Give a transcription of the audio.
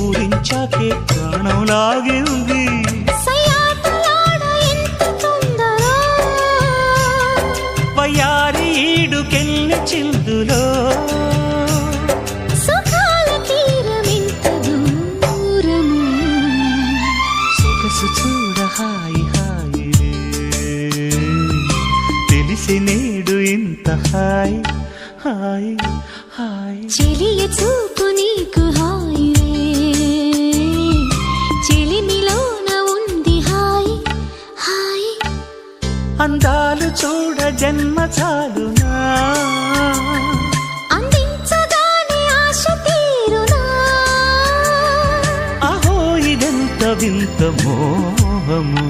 ఊరించాకే ప్రాణం లాగింది. వయ్యారి ఈడుకెళ్ళి చిందులో సొగసు చూడ హాయి హాయి తెలిసి నేడు ఇంత హాయ్ హాయ్ హాయ్. చెలియ చూపు నీకు హాయ్ చెలిమిలోన ఉంది హాయ్ హాయ్. అందాలు చూడ జన్మ చాలునా అందించగానే ఆశ తీరునా. అహో ఇదెంత వింత మోహము.